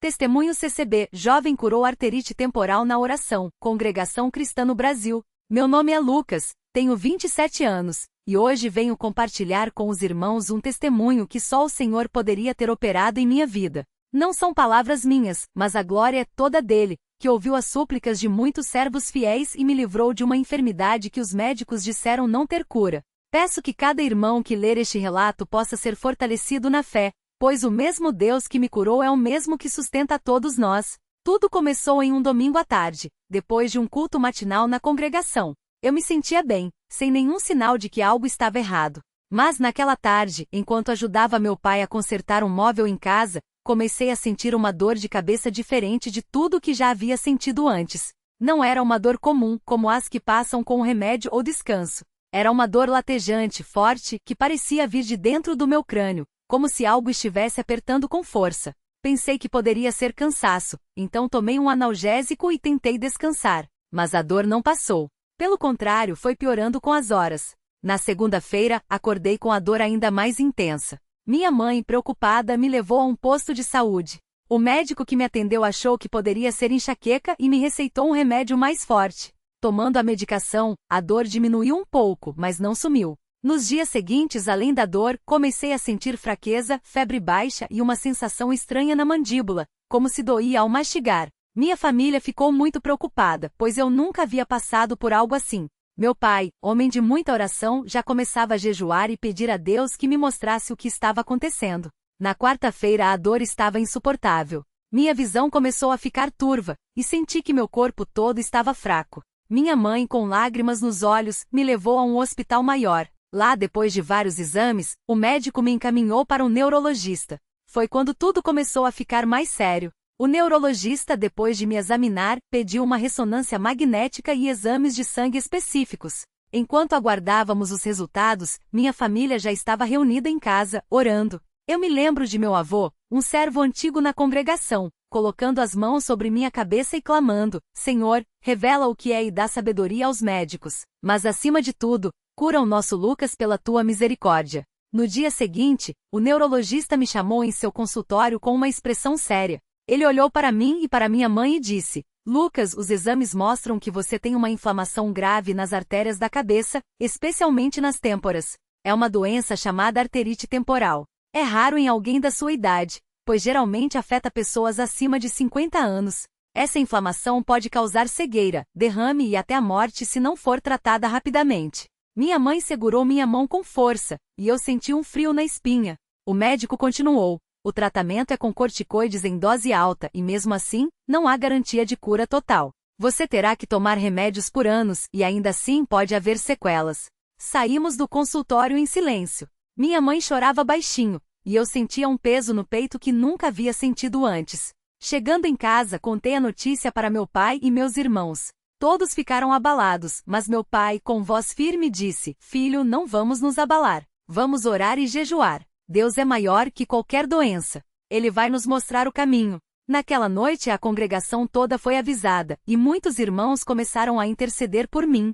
Testemunho CCB, jovem curou arterite temporal na oração, Congregação Cristã no Brasil. Meu nome é Lucas, tenho 27 anos, e hoje venho compartilhar com os irmãos um testemunho que só o Senhor poderia ter operado em minha vida. Não são palavras minhas, mas a glória é toda dele, que ouviu as súplicas de muitos servos fiéis e me livrou de uma enfermidade que os médicos disseram não ter cura. Peço que cada irmão que ler este relato possa ser fortalecido na fé, pois o mesmo Deus que me curou é o mesmo que sustenta a todos nós. Tudo começou em um domingo à tarde, depois de um culto matinal na congregação. Eu me sentia bem, sem nenhum sinal de que algo estava errado. Mas naquela tarde, enquanto ajudava meu pai a consertar um móvel em casa, comecei a sentir uma dor de cabeça diferente de tudo que já havia sentido antes. Não era uma dor comum, como as que passam com remédio ou descanso. Era uma dor latejante, forte, que parecia vir de dentro do meu crânio, como se algo estivesse apertando com força. Pensei que poderia ser cansaço, então tomei um analgésico e tentei descansar. Mas a dor não passou. Pelo contrário, foi piorando com as horas. Na segunda-feira, acordei com a dor ainda mais intensa. Minha mãe, preocupada, me levou a um posto de saúde. O médico que me atendeu achou que poderia ser enxaqueca e me receitou um remédio mais forte. Tomando a medicação, a dor diminuiu um pouco, mas não sumiu. Nos dias seguintes, além da dor, comecei a sentir fraqueza, febre baixa e uma sensação estranha na mandíbula, como se doía ao mastigar. Minha família ficou muito preocupada, pois eu nunca havia passado por algo assim. Meu pai, homem de muita oração, já começava a jejuar e pedir a Deus que me mostrasse o que estava acontecendo. Na quarta-feira a dor estava insuportável. Minha visão começou a ficar turva, e senti que meu corpo todo estava fraco. Minha mãe, com lágrimas nos olhos, me levou a um hospital maior. Lá, depois de vários exames, o médico me encaminhou para um neurologista. Foi quando tudo começou a ficar mais sério. O neurologista, depois de me examinar, pediu uma ressonância magnética e exames de sangue específicos. Enquanto aguardávamos os resultados, minha família já estava reunida em casa, orando. Eu me lembro de meu avô, um servo antigo na congregação, colocando as mãos sobre minha cabeça e clamando: Senhor, revela o que é e dá sabedoria aos médicos. Mas acima de tudo, cura o nosso Lucas pela tua misericórdia. No dia seguinte, o neurologista me chamou em seu consultório com uma expressão séria. Ele olhou para mim e para minha mãe e disse: Lucas, os exames mostram que você tem uma inflamação grave nas artérias da cabeça, especialmente nas têmporas. É uma doença chamada arterite temporal. É raro em alguém da sua idade, pois geralmente afeta pessoas acima de 50 anos. Essa inflamação pode causar cegueira, derrame e até a morte se não for tratada rapidamente. Minha mãe segurou minha mão com força, e eu senti um frio na espinha. O médico continuou: o tratamento é com corticoides em dose alta e mesmo assim, não há garantia de cura total. Você terá que tomar remédios por anos e ainda assim pode haver sequelas. Saímos do consultório em silêncio. Minha mãe chorava baixinho, e eu sentia um peso no peito que nunca havia sentido antes. Chegando em casa, contei a notícia para meu pai e meus irmãos. Todos ficaram abalados, mas meu pai, com voz firme, disse: Filho, não vamos nos abalar. Vamos orar e jejuar. Deus é maior que qualquer doença. Ele vai nos mostrar o caminho. Naquela noite a congregação toda foi avisada, e muitos irmãos começaram a interceder por mim.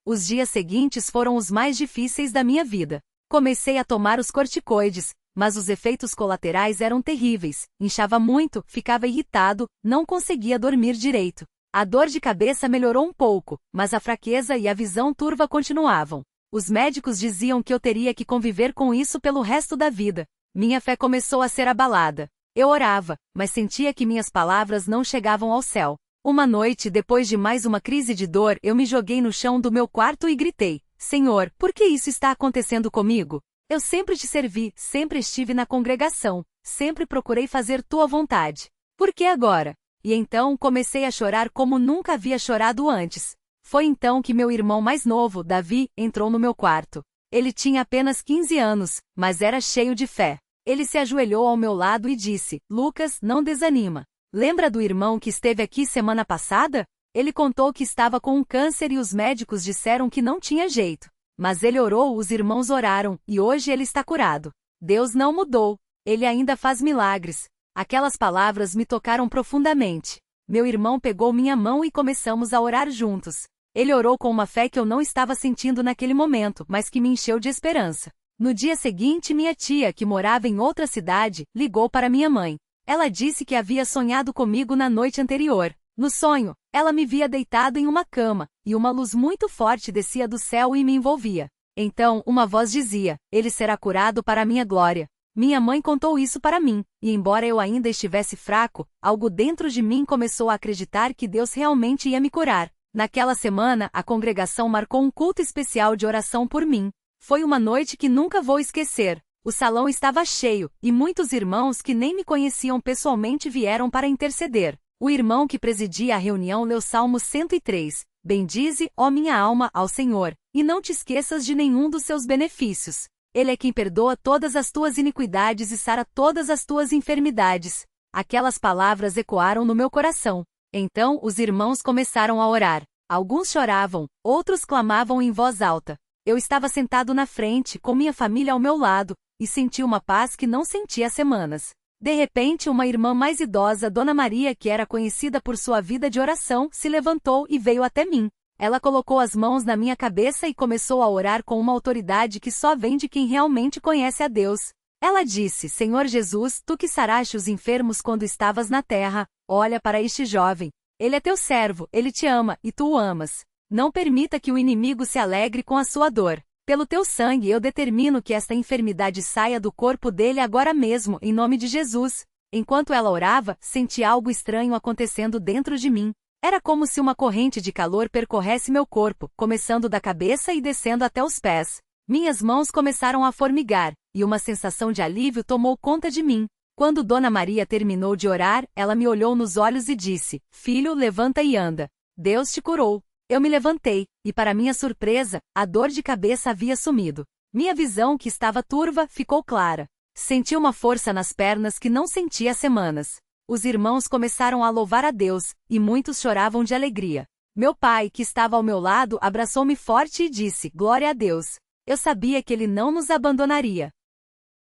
Os dias seguintes foram os mais difíceis da minha vida. Comecei a tomar os corticoides, mas os efeitos colaterais eram terríveis. Inchava muito, ficava irritado, não conseguia dormir direito. A dor de cabeça melhorou um pouco, mas a fraqueza e a visão turva continuavam. Os médicos diziam que eu teria que conviver com isso pelo resto da vida. Minha fé começou a ser abalada. Eu orava, mas sentia que minhas palavras não chegavam ao céu. Uma noite, depois de mais uma crise de dor, eu me joguei no chão do meu quarto e gritei: Senhor, por que isso está acontecendo comigo? Eu sempre te servi, sempre estive na congregação, sempre procurei fazer tua vontade. Por que agora? E então comecei a chorar como nunca havia chorado antes. Foi então que meu irmão mais novo, Davi, entrou no meu quarto. Ele tinha apenas 15 anos, mas era cheio de fé. Ele se ajoelhou ao meu lado e disse: Lucas, não desanima. Lembra do irmão que esteve aqui semana passada? Ele contou que estava com um câncer e os médicos disseram que não tinha jeito. Mas ele orou, os irmãos oraram, e hoje ele está curado. Deus não mudou. Ele ainda faz milagres. Aquelas palavras me tocaram profundamente. Meu irmão pegou minha mão e começamos a orar juntos. Ele orou com uma fé que eu não estava sentindo naquele momento, mas que me encheu de esperança. No dia seguinte, minha tia, que morava em outra cidade, ligou para minha mãe. Ela disse que havia sonhado comigo na noite anterior. No sonho, ela me via deitado em uma cama, e uma luz muito forte descia do céu e me envolvia. Então, uma voz dizia: ele será curado para a minha glória. Minha mãe contou isso para mim, e embora eu ainda estivesse fraco, algo dentro de mim começou a acreditar que Deus realmente ia me curar. Naquela semana, a congregação marcou um culto especial de oração por mim. Foi uma noite que nunca vou esquecer. O salão estava cheio, e muitos irmãos que nem me conheciam pessoalmente vieram para interceder. O irmão que presidia a reunião leu Salmo 103. Bendize, ó minha alma, ao Senhor, e não te esqueças de nenhum dos seus benefícios. Ele é quem perdoa todas as tuas iniquidades e sara todas as tuas enfermidades. Aquelas palavras ecoaram no meu coração. Então, os irmãos começaram a orar. Alguns choravam, outros clamavam em voz alta. Eu estava sentado na frente, com minha família ao meu lado, e senti uma paz que não sentia há semanas. De repente, uma irmã mais idosa, Dona Maria, que era conhecida por sua vida de oração, se levantou e veio até mim. Ela colocou as mãos na minha cabeça e começou a orar com uma autoridade que só vem de quem realmente conhece a Deus. Ela disse: Senhor Jesus, tu que saraste os enfermos quando estavas na terra, olha para este jovem. Ele é teu servo, ele te ama, e tu o amas. Não permita que o inimigo se alegre com a sua dor. Pelo teu sangue eu determino que esta enfermidade saia do corpo dele agora mesmo, em nome de Jesus. Enquanto ela orava, senti algo estranho acontecendo dentro de mim. Era como se uma corrente de calor percorresse meu corpo, começando da cabeça e descendo até os pés. Minhas mãos começaram a formigar, e uma sensação de alívio tomou conta de mim. Quando Dona Maria terminou de orar, ela me olhou nos olhos e disse: Filho, levanta e anda. Deus te curou. Eu me levantei, e para minha surpresa, a dor de cabeça havia sumido. Minha visão, que estava turva, ficou clara. Senti uma força nas pernas que não sentia há semanas. Os irmãos começaram a louvar a Deus, e muitos choravam de alegria. Meu pai, que estava ao meu lado, abraçou-me forte e disse: Glória a Deus. Eu sabia que ele não nos abandonaria.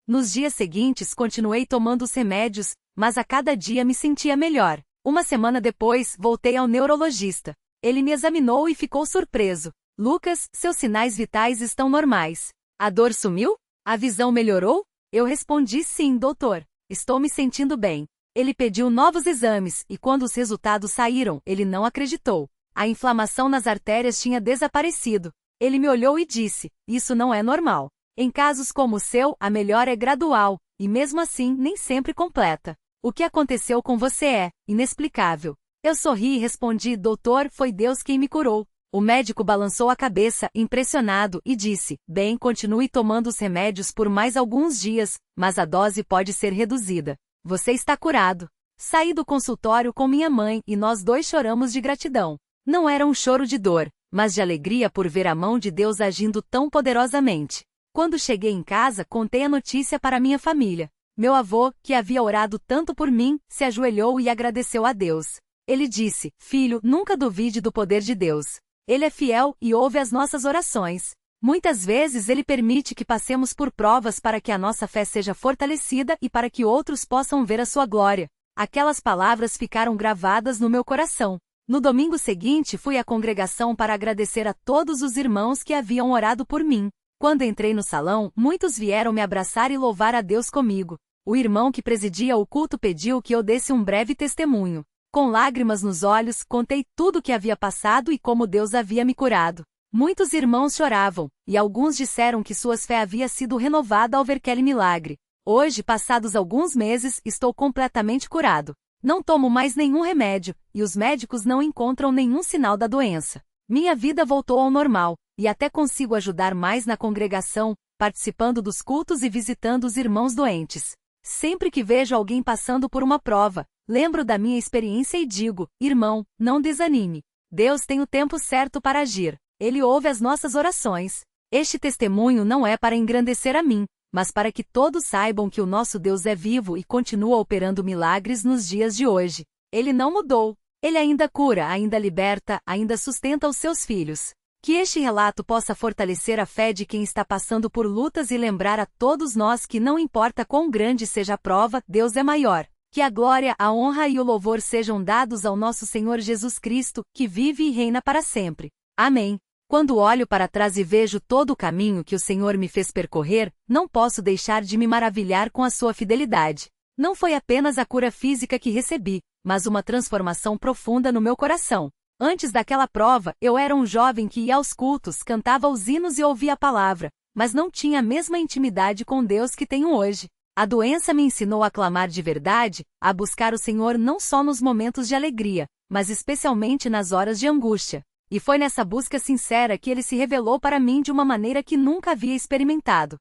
Nos dias seguintes continuei tomando os remédios, mas a cada dia me sentia melhor. Uma semana depois, voltei ao neurologista. Ele me examinou e ficou surpreso. Lucas, seus sinais vitais estão normais. A dor sumiu? A visão melhorou? Eu respondi: sim, doutor. Estou me sentindo bem. Ele pediu novos exames, e quando os resultados saíram, ele não acreditou. A inflamação nas artérias tinha desaparecido. Ele me olhou e disse: isso não é normal. Em casos como o seu, a melhora é gradual, e mesmo assim, nem sempre completa. O que aconteceu com você é inexplicável. Eu sorri e respondi: doutor, foi Deus quem me curou. O médico balançou a cabeça, impressionado, e disse: bem, continue tomando os remédios por mais alguns dias, mas a dose pode ser reduzida. Você está curado. Saí do consultório com minha mãe e nós dois choramos de gratidão. Não era um choro de dor, mas de alegria por ver a mão de Deus agindo tão poderosamente. Quando cheguei em casa, contei a notícia para minha família. Meu avô, que havia orado tanto por mim, se ajoelhou e agradeceu a Deus. Ele disse: filho, nunca duvide do poder de Deus. Ele é fiel e ouve as nossas orações. Muitas vezes ele permite que passemos por provas para que a nossa fé seja fortalecida e para que outros possam ver a sua glória. Aquelas palavras ficaram gravadas no meu coração. No domingo seguinte fui à congregação para agradecer a todos os irmãos que haviam orado por mim. Quando entrei no salão, muitos vieram me abraçar e louvar a Deus comigo. O irmão que presidia o culto pediu que eu desse um breve testemunho. Com lágrimas nos olhos, contei tudo o que havia passado e como Deus havia me curado. Muitos irmãos choravam, e alguns disseram que sua fé havia sido renovada ao ver aquele milagre. Hoje, passados alguns meses, estou completamente curado. Não tomo mais nenhum remédio, e os médicos não encontram nenhum sinal da doença. Minha vida voltou ao normal, e até consigo ajudar mais na congregação, participando dos cultos e visitando os irmãos doentes. Sempre que vejo alguém passando por uma prova, lembro da minha experiência e digo: irmão, não desanime. Deus tem o tempo certo para agir. Ele ouve as nossas orações. Este testemunho não é para engrandecer a mim, mas para que todos saibam que o nosso Deus é vivo e continua operando milagres nos dias de hoje. Ele não mudou. Ele ainda cura, ainda liberta, ainda sustenta os seus filhos. Que este relato possa fortalecer a fé de quem está passando por lutas e lembrar a todos nós que não importa quão grande seja a prova, Deus é maior. Que a glória, a honra e o louvor sejam dados ao nosso Senhor Jesus Cristo, que vive e reina para sempre. Amém. Quando olho para trás e vejo todo o caminho que o Senhor me fez percorrer, não posso deixar de me maravilhar com a sua fidelidade. Não foi apenas a cura física que recebi, mas uma transformação profunda no meu coração. Antes daquela prova, eu era um jovem que ia aos cultos, cantava os hinos e ouvia a palavra, mas não tinha a mesma intimidade com Deus que tenho hoje. A doença me ensinou a clamar de verdade, a buscar o Senhor não só nos momentos de alegria, mas especialmente nas horas de angústia. E foi nessa busca sincera que Ele se revelou para mim de uma maneira que nunca havia experimentado.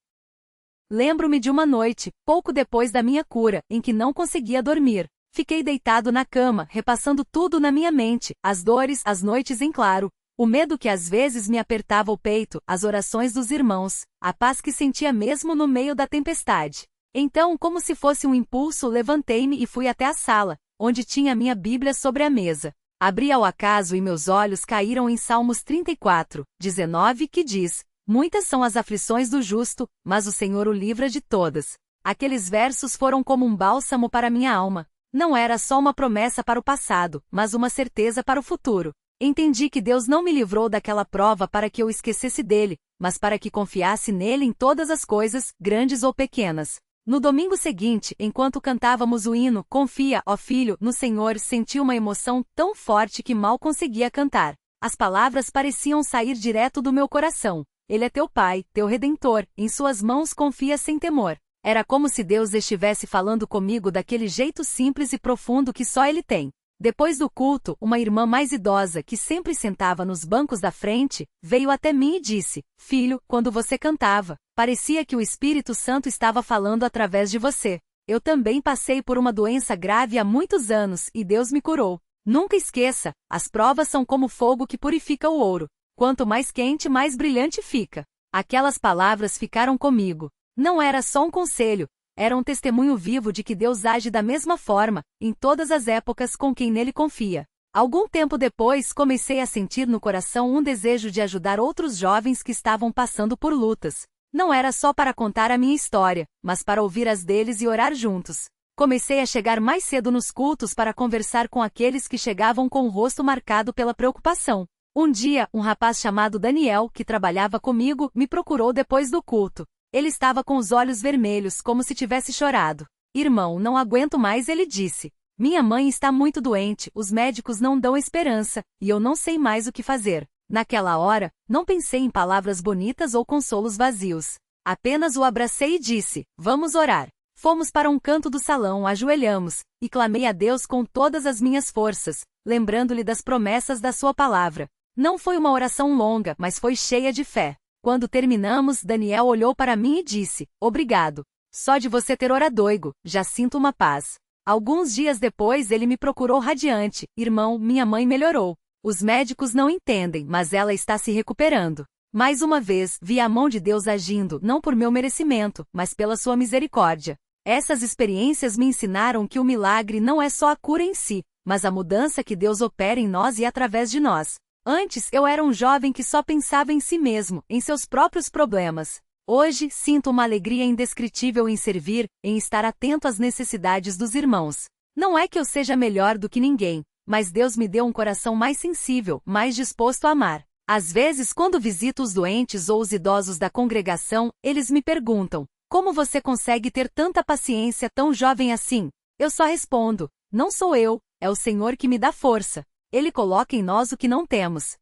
Lembro-me de uma noite, pouco depois da minha cura, em que não conseguia dormir. Fiquei deitado na cama, repassando tudo na minha mente, as dores, as noites em claro, o medo que às vezes me apertava o peito, as orações dos irmãos, a paz que sentia mesmo no meio da tempestade. Então, como se fosse um impulso, levantei-me e fui até a sala, onde tinha minha Bíblia sobre a mesa. Abri ao acaso e meus olhos caíram em Salmos 34, 19, que diz: "Muitas são as aflições do justo, mas o Senhor o livra de todas." Aqueles versos foram como um bálsamo para minha alma. Não era só uma promessa para o passado, mas uma certeza para o futuro. Entendi que Deus não me livrou daquela prova para que eu esquecesse dele, mas para que confiasse nele em todas as coisas, grandes ou pequenas. No domingo seguinte, enquanto cantávamos o hino "Confia, ó Filho, no Senhor", senti uma emoção tão forte que mal conseguia cantar. As palavras pareciam sair direto do meu coração. Ele é teu Pai, teu Redentor, em suas mãos confia sem temor. Era como se Deus estivesse falando comigo daquele jeito simples e profundo que só Ele tem. Depois do culto, uma irmã mais idosa, que sempre sentava nos bancos da frente, veio até mim e disse: "Filho, quando você cantava, parecia que o Espírito Santo estava falando através de você. Eu também passei por uma doença grave há muitos anos e Deus me curou. Nunca esqueça, as provas são como fogo que purifica o ouro. Quanto mais quente, mais brilhante fica." Aquelas palavras ficaram comigo. Não era só um conselho, era um testemunho vivo de que Deus age da mesma forma, em todas as épocas com quem nele confia. Algum tempo depois, comecei a sentir no coração um desejo de ajudar outros jovens que estavam passando por lutas. Não era só para contar a minha história, mas para ouvir as deles e orar juntos. Comecei a chegar mais cedo nos cultos para conversar com aqueles que chegavam com o rosto marcado pela preocupação. Um dia, um rapaz chamado Daniel, que trabalhava comigo, me procurou depois do culto. Ele estava com os olhos vermelhos, como se tivesse chorado. "Irmão, não aguento mais", ele disse. "Minha mãe está muito doente, os médicos não dão esperança, e eu não sei mais o que fazer." Naquela hora, não pensei em palavras bonitas ou consolos vazios. Apenas o abracei e disse: "Vamos orar." Fomos para um canto do salão, ajoelhamos, e clamei a Deus com todas as minhas forças, lembrando-lhe das promessas da sua palavra. Não foi uma oração longa, mas foi cheia de fé. Quando terminamos, Daniel olhou para mim e disse: "Obrigado. Só de você ter orado, já sinto uma paz." Alguns dias depois ele me procurou radiante: "Irmão, minha mãe melhorou. Os médicos não entendem, mas ela está se recuperando." Mais uma vez, vi a mão de Deus agindo, não por meu merecimento, mas pela sua misericórdia. Essas experiências me ensinaram que o milagre não é só a cura em si, mas a mudança que Deus opera em nós e através de nós. Antes, eu era um jovem que só pensava em si mesmo, em seus próprios problemas. Hoje, sinto uma alegria indescritível em servir, em estar atento às necessidades dos irmãos. Não é que eu seja melhor do que ninguém, mas Deus me deu um coração mais sensível, mais disposto a amar. Às vezes, quando visito os doentes ou os idosos da congregação, eles me perguntam: "Como você consegue ter tanta paciência tão jovem assim?" Eu só respondo: "Não sou eu, é o Senhor que me dá força. Ele coloca em nós o que não temos."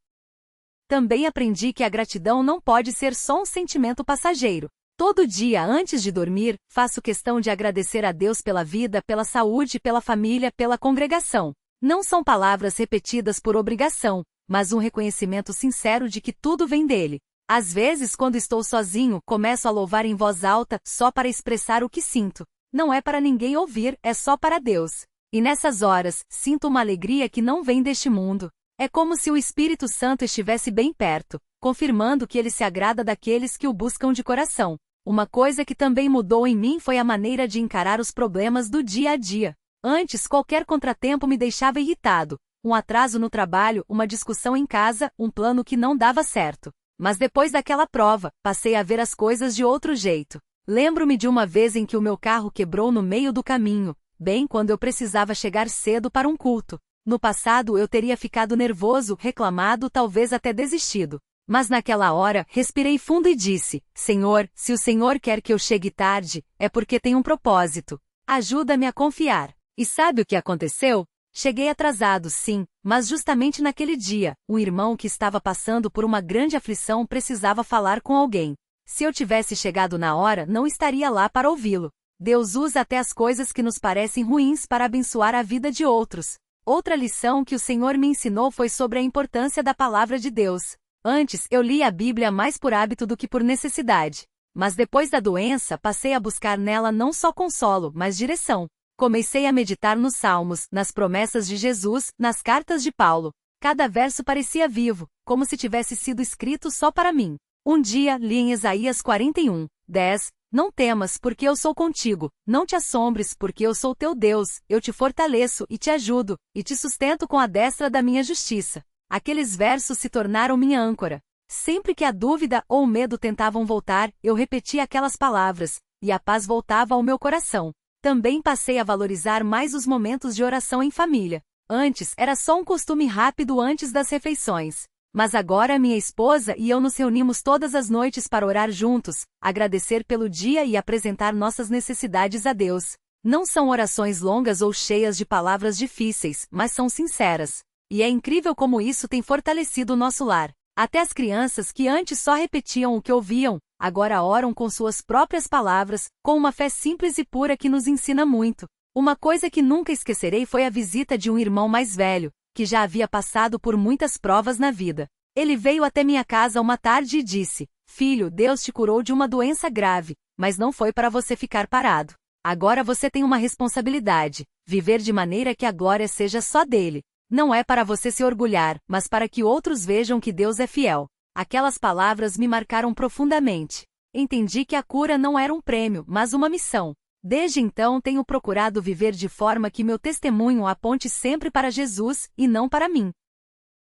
Também aprendi que a gratidão não pode ser só um sentimento passageiro. Todo dia, antes de dormir, faço questão de agradecer a Deus pela vida, pela saúde, pela família, pela congregação. Não são palavras repetidas por obrigação, mas um reconhecimento sincero de que tudo vem dele. Às vezes, quando estou sozinho, começo a louvar em voz alta, só para expressar o que sinto. Não é para ninguém ouvir, é só para Deus. E nessas horas, sinto uma alegria que não vem deste mundo. É como se o Espírito Santo estivesse bem perto, confirmando que ele se agrada daqueles que o buscam de coração. Uma coisa que também mudou em mim foi a maneira de encarar os problemas do dia a dia. Antes, qualquer contratempo me deixava irritado. Um atraso no trabalho, uma discussão em casa, um plano que não dava certo. Mas depois daquela prova, passei a ver as coisas de outro jeito. Lembro-me de uma vez em que o meu carro quebrou no meio do caminho, bem quando eu precisava chegar cedo para um culto. No passado eu teria ficado nervoso, reclamado, talvez até desistido. Mas naquela hora, respirei fundo e disse: "Senhor, se o Senhor quer que eu chegue tarde, é porque tem um propósito." Ajuda-me a confiar. E sabe o que aconteceu? Cheguei atrasado, sim, mas justamente naquele dia, um irmão que estava passando por uma grande aflição precisava falar com alguém. Se eu tivesse chegado na hora, não estaria lá para ouvi-lo. Deus usa até as coisas que nos parecem ruins para abençoar a vida de outros. Outra lição que o Senhor me ensinou foi sobre a importância da palavra de Deus. Antes, eu lia a Bíblia mais por hábito do que por necessidade. Mas depois da doença, passei a buscar nela não só consolo, mas direção. Comecei a meditar nos Salmos, nas promessas de Jesus, nas cartas de Paulo. Cada verso parecia vivo, como se tivesse sido escrito só para mim. Um dia, li em Isaías 41, 10, Não temas, porque eu sou contigo, não te assombres, porque eu sou teu Deus, eu te fortaleço e te ajudo, e te sustento com a destra da minha justiça. Aqueles versos se tornaram minha âncora. Sempre que a dúvida ou o medo tentavam voltar, eu repetia aquelas palavras, e a paz voltava ao meu coração. Também passei a valorizar mais os momentos de oração em família. Antes, era só um costume rápido antes das refeições. Mas agora minha esposa e eu nos reunimos todas as noites para orar juntos, agradecer pelo dia e apresentar nossas necessidades a Deus. Não são orações longas ou cheias de palavras difíceis, mas são sinceras. E é incrível como isso tem fortalecido o nosso lar. Até as crianças que antes só repetiam o que ouviam, agora oram com suas próprias palavras, com uma fé simples e pura que nos ensina muito. Uma coisa que nunca esquecerei foi a visita de um irmão mais velho, que já havia passado por muitas provas na vida. Ele veio até minha casa uma tarde e disse: Filho, Deus te curou de uma doença grave, mas não foi para você ficar parado. Agora você tem uma responsabilidade: viver de maneira que a glória seja só dele. Não é para você se orgulhar, mas para que outros vejam que Deus é fiel. Aquelas palavras me marcaram profundamente. Entendi que a cura não era um prêmio, mas uma missão. Desde então tenho procurado viver de forma que meu testemunho aponte sempre para Jesus, e não para mim.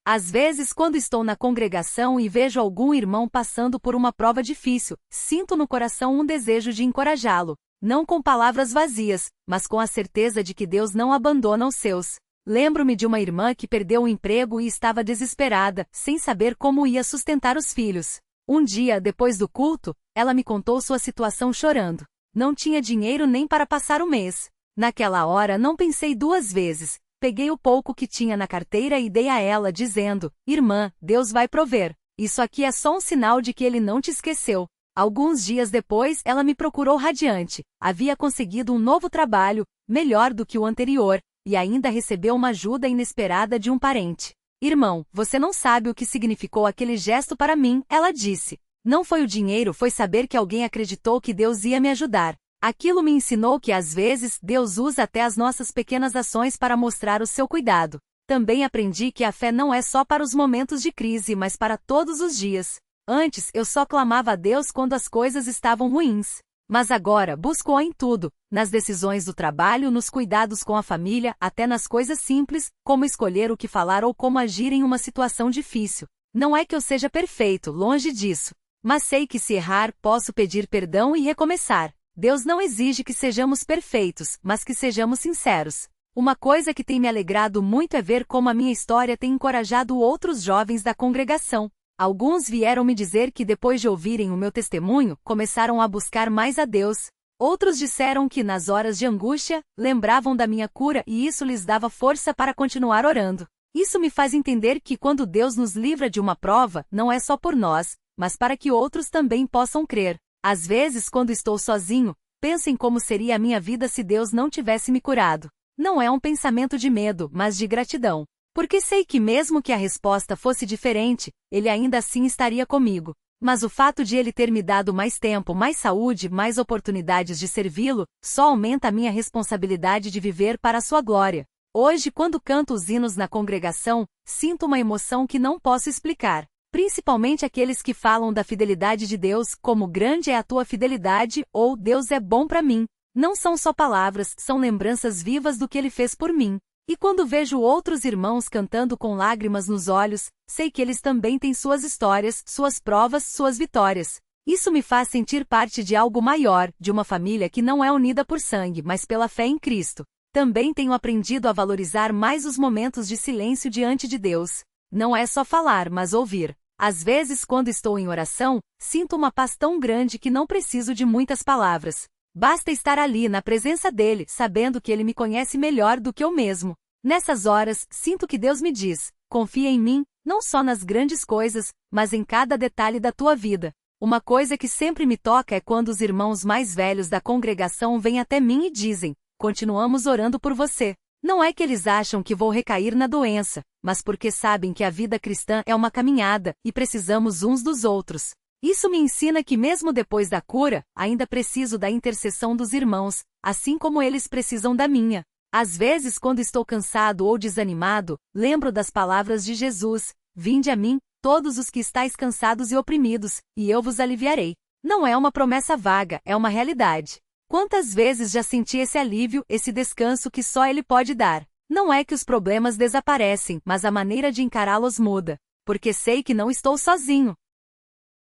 Às vezes, quando estou na congregação e vejo algum irmão passando por uma prova difícil, sinto no coração um desejo de encorajá-lo. Não com palavras vazias, mas com a certeza de que Deus não abandona os seus. Lembro-me de uma irmã que perdeu o emprego e estava desesperada, sem saber como ia sustentar os filhos. Um dia, depois do culto, ela me contou sua situação chorando. Não tinha dinheiro nem para passar o mês. Naquela hora não pensei duas vezes. Peguei o pouco que tinha na carteira e dei a ela, dizendo: Irmã, Deus vai prover. Isso aqui é só um sinal de que Ele não te esqueceu. Alguns dias depois, ela me procurou radiante. Havia conseguido um novo trabalho, melhor do que o anterior, e ainda recebeu uma ajuda inesperada de um parente. Irmão, você não sabe o que significou aquele gesto para mim, ela disse. Não foi o dinheiro, foi saber que alguém acreditou que Deus ia me ajudar. Aquilo me ensinou que às vezes Deus usa até as nossas pequenas ações para mostrar o seu cuidado. Também aprendi que a fé não é só para os momentos de crise, mas para todos os dias. Antes, eu só clamava a Deus quando as coisas estavam ruins. Mas agora, busco-o em tudo, nas decisões do trabalho, nos cuidados com a família, até nas coisas simples, como escolher o que falar ou como agir em uma situação difícil. Não é que eu seja perfeito, longe disso. Mas sei que se errar, posso pedir perdão e recomeçar. Deus não exige que sejamos perfeitos, mas que sejamos sinceros. Uma coisa que tem me alegrado muito é ver como a minha história tem encorajado outros jovens da congregação. Alguns vieram me dizer que depois de ouvirem o meu testemunho, começaram a buscar mais a Deus. Outros disseram que nas horas de angústia, lembravam da minha cura e isso lhes dava força para continuar orando. Isso me faz entender que quando Deus nos livra de uma prova, não é só por nós, mas para que outros também possam crer. Às vezes, quando estou sozinho, penso em como seria a minha vida se Deus não tivesse me curado. Não é um pensamento de medo, mas de gratidão. Porque sei que mesmo que a resposta fosse diferente, Ele ainda assim estaria comigo. Mas o fato de Ele ter me dado mais tempo, mais saúde, mais oportunidades de servi-lo, só aumenta a minha responsabilidade de viver para a sua glória. Hoje, quando canto os hinos na congregação, sinto uma emoção que não posso explicar. Principalmente aqueles que falam da fidelidade de Deus, como grande é a tua fidelidade, ou Deus é bom para mim. Não são só palavras, são lembranças vivas do que Ele fez por mim. E quando vejo outros irmãos cantando com lágrimas nos olhos, sei que eles também têm suas histórias, suas provas, suas vitórias. Isso me faz sentir parte de algo maior, de uma família que não é unida por sangue, mas pela fé em Cristo. Também tenho aprendido a valorizar mais os momentos de silêncio diante de Deus. Não é só falar, mas ouvir. Às vezes, quando estou em oração, sinto uma paz tão grande que não preciso de muitas palavras. Basta estar ali na presença dele, sabendo que ele me conhece melhor do que eu mesmo. Nessas horas, sinto que Deus me diz: confia em mim, não só nas grandes coisas, mas em cada detalhe da tua vida. Uma coisa que sempre me toca é quando os irmãos mais velhos da congregação vêm até mim e dizem: continuamos orando por você. Não é que eles acham que vou recair na doença, mas porque sabem que a vida cristã é uma caminhada, e precisamos uns dos outros. Isso me ensina que mesmo depois da cura, ainda preciso da intercessão dos irmãos, assim como eles precisam da minha. Às vezes, quando estou cansado ou desanimado, lembro das palavras de Jesus: vinde a mim, todos os que estáis cansados e oprimidos, e eu vos aliviarei. Não é uma promessa vaga, é uma realidade. Quantas vezes já senti esse alívio, esse descanso que só Ele pode dar? Não é que os problemas desaparecem, mas a maneira de encará-los muda, porque sei que não estou sozinho.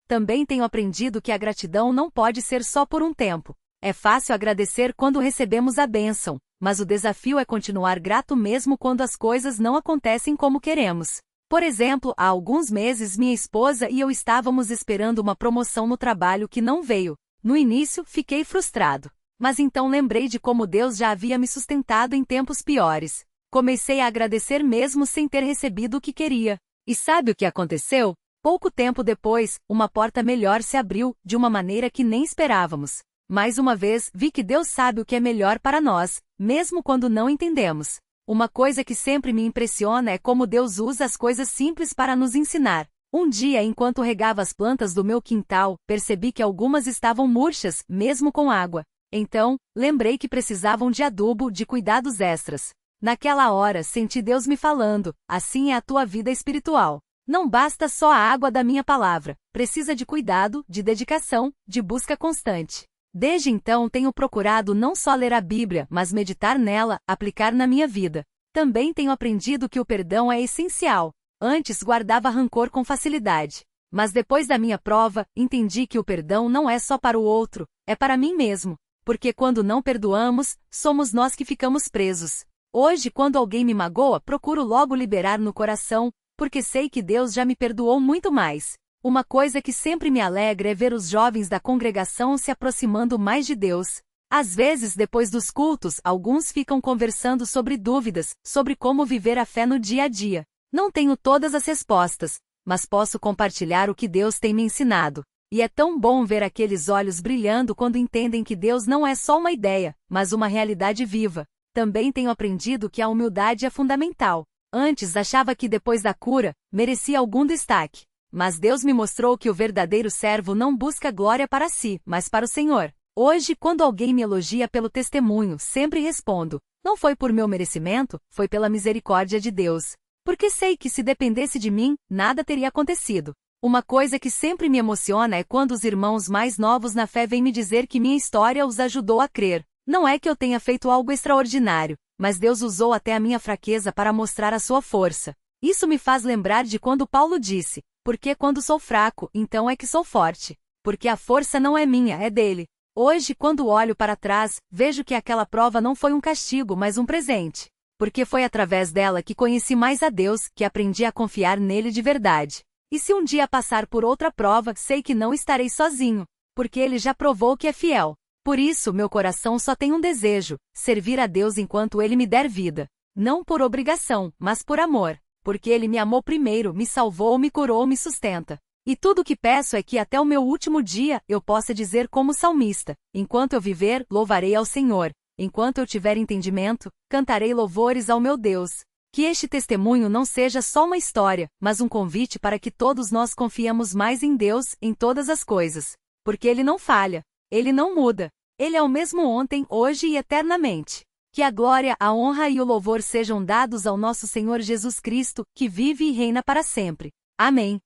Também tenho aprendido que a gratidão não pode ser só por um tempo. É fácil agradecer quando recebemos a bênção, mas o desafio é continuar grato mesmo quando as coisas não acontecem como queremos. Por exemplo, há alguns meses minha esposa e eu estávamos esperando uma promoção no trabalho que não veio. No início, fiquei frustrado. Mas então lembrei de como Deus já havia me sustentado em tempos piores. Comecei a agradecer mesmo sem ter recebido o que queria. E sabe o que aconteceu? Pouco tempo depois, uma porta melhor se abriu, de uma maneira que nem esperávamos. Mais uma vez, vi que Deus sabe o que é melhor para nós, mesmo quando não entendemos. Uma coisa que sempre me impressiona é como Deus usa as coisas simples para nos ensinar. Um dia, enquanto regava as plantas do meu quintal, percebi que algumas estavam murchas, mesmo com água. Então, lembrei que precisavam de adubo, de cuidados extras. Naquela hora, senti Deus me falando: assim é a tua vida espiritual. Não basta só a água da minha palavra, precisa de cuidado, de dedicação, de busca constante. Desde então tenho procurado não só ler a Bíblia, mas meditar nela, aplicar na minha vida. Também tenho aprendido que o perdão é essencial. Antes guardava rancor com facilidade. Mas depois da minha prova, entendi que o perdão não é só para o outro, é para mim mesmo. Porque quando não perdoamos, somos nós que ficamos presos. Hoje, quando alguém me magoa, procuro logo liberar no coração, porque sei que Deus já me perdoou muito mais. Uma coisa que sempre me alegra é ver os jovens da congregação se aproximando mais de Deus. Às vezes, depois dos cultos, alguns ficam conversando sobre dúvidas, sobre como viver a fé no dia a dia. Não tenho todas as respostas, mas posso compartilhar o que Deus tem me ensinado. E é tão bom ver aqueles olhos brilhando quando entendem que Deus não é só uma ideia, mas uma realidade viva. Também tenho aprendido que a humildade é fundamental. Antes achava que depois da cura, merecia algum destaque. Mas Deus me mostrou que o verdadeiro servo não busca glória para si, mas para o Senhor. Hoje, quando alguém me elogia pelo testemunho, sempre respondo: não foi por meu merecimento, foi pela misericórdia de Deus. Porque sei que se dependesse de mim, nada teria acontecido. Uma coisa que sempre me emociona é quando os irmãos mais novos na fé vêm me dizer que minha história os ajudou a crer. Não é que eu tenha feito algo extraordinário, mas Deus usou até a minha fraqueza para mostrar a sua força. Isso me faz lembrar de quando Paulo disse: porque quando sou fraco, então é que sou forte. Porque a força não é minha, é dele. Hoje, quando olho para trás, vejo que aquela prova não foi um castigo, mas um presente. Porque foi através dela que conheci mais a Deus, que aprendi a confiar nele de verdade. E se um dia passar por outra prova, sei que não estarei sozinho, porque ele já provou que é fiel. Por isso, meu coração só tem um desejo: servir a Deus enquanto ele me der vida. Não por obrigação, mas por amor. Porque ele me amou primeiro, me salvou, me curou, me sustenta. E tudo o que peço é que até o meu último dia, eu possa dizer como salmista: enquanto eu viver, louvarei ao Senhor. Enquanto eu tiver entendimento, cantarei louvores ao meu Deus. Que este testemunho não seja só uma história, mas um convite para que todos nós confiemos mais em Deus, em todas as coisas. Porque Ele não falha. Ele não muda. Ele é o mesmo ontem, hoje e eternamente. Que a glória, a honra e o louvor sejam dados ao nosso Senhor Jesus Cristo, que vive e reina para sempre. Amém.